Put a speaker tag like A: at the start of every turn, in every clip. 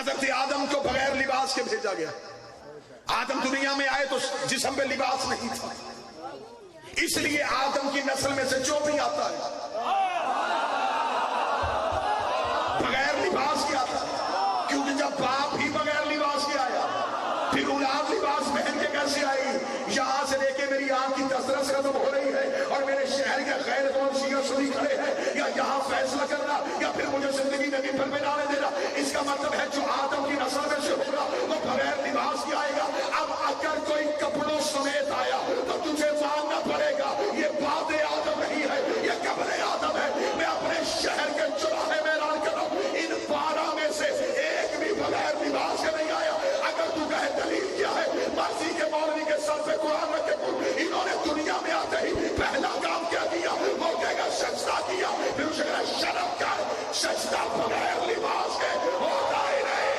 A: हजरत आदम को बगैर लिबास के भेजा गया। आदम दुनिया में आए तो जिस्म पे लिबास नहीं था, इसलिए आदम की नस्ल में से जो भी आता है बगैर लिबास के आता है। क्योंकि जब बाप ही बगैर लिबास के आया, फिर औलाद लिबास पहन के कैसे आई? यहां से लेके मेरी आंख की दस्तरस खत्म हो रही है और मेरे शहर के गैर कौन शिया सुनी खड़े हैं, या यहां फैसला करना या फिर मुझे जिंदगी में विफल में डालने देना। इसका मतलब है जो आदम की नस्ल में से होगा वो बगैर लिबास के आएगा। अब अगर कोई कपड़ों समेत आया तो तुझे मानना पड़ेगा ये बादे आदम नहीं है, ये कब्रे आदम है। मैं अपने शहर के चौराहे में ऐलान कर रहा हूं, इन 12 में से एक भी बगैर लिबास के नहीं आया। अगर तू कहे दलील क्या है, मर्जी के मौलवी के सर पे कुरान रख के बोल, इन्होंने दुनिया में आते ही पहला काम क्या किया? वो कहेगा सजदा किया। फिर उसे कहेगा शर्म कर, सजदा बगैर लिबास के होता ही नहीं।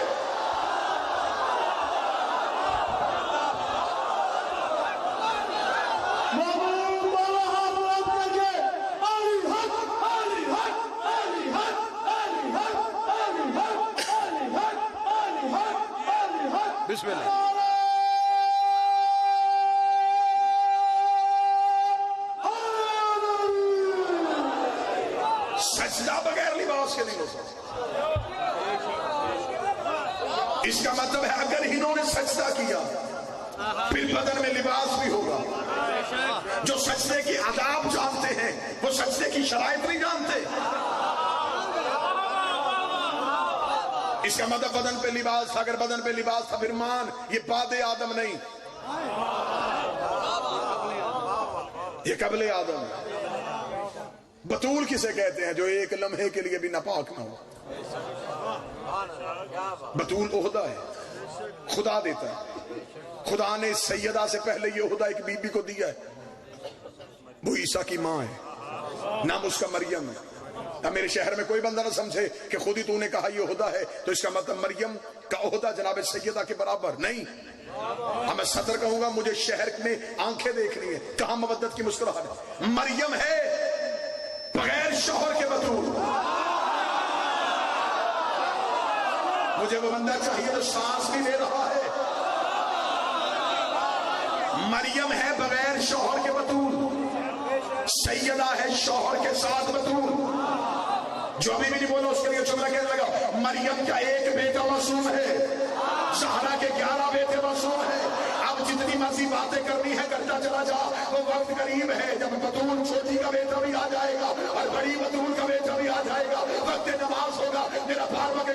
A: बिस्मिल्लाह। सजदा बगैर लिबास के नहीं हो सकता। इसका मतलब है अगर इन्होंने सजदा किया फिर बदन में लिबास भी होगा। जो सजदे की आदाब जानते हैं वो सजदे की शराइत नहीं जानते। इसका मतलब बदन पे लिबास था। अगर बदन पे लिबास था फिर मान, ये बादे आदम नहीं, ये कबले आदम। बतूल किसे कहते हैं? जो एक लम्हे के लिए भी नापाक ना हो। बतूल ओहदा है, खुदा देता है। खुदा ने सैयदा से पहले ये ओहदा एक बीबी को दिया है, वो ईसा की मां है, नाम उसका मरियम है। अब मेरे शहर में कोई बंदा ना समझे कि खुद ही तूने कहा ये ओहदा है तो इसका मतलब मरियम का ओहदा जनाब सैयदा के बराबर नहीं। मैं सतर कहूंगा, मुझे शहर में आंखें देखनी है, कहां मवद्दत की मुस्कुराहट। मरियम है बगैर शौहर के बतूल। मुझे वो बंदा चाहिए जो सांस भी ले रहा है। मरियम है बगैर शौहर के बतूल, सैयदा है शौहर के साथ बतूल। जो अभी भी नहीं बोला उसके लिए जुमला कहने लगा, मरियम का एक बेटा मासूम है, ज़हरा के 11 बेटे मासूम है। अब जितनी मर्जी बातें करनी है करता चला जा, वो वक्त करीब है जब बतूल छोटी का बेटा भी आ जाएगा और बड़ी बतूल का बेटा भी आ जाएगा। वक्त नमाज होगा। मेरा बार वक्त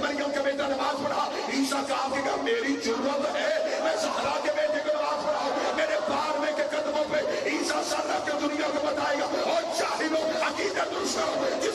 A: मरियम का बेटा नमाज पढ़ा। ईसा काम के कहा मेरी जरूरत है मैं ज़हरा के बेटे को नमाज पढ़ाऊं। मेरे बार में के कदमों पे ईसा सर रख के दुनिया को बताएगा और चाहिए अकीदत दुरुस्त करो।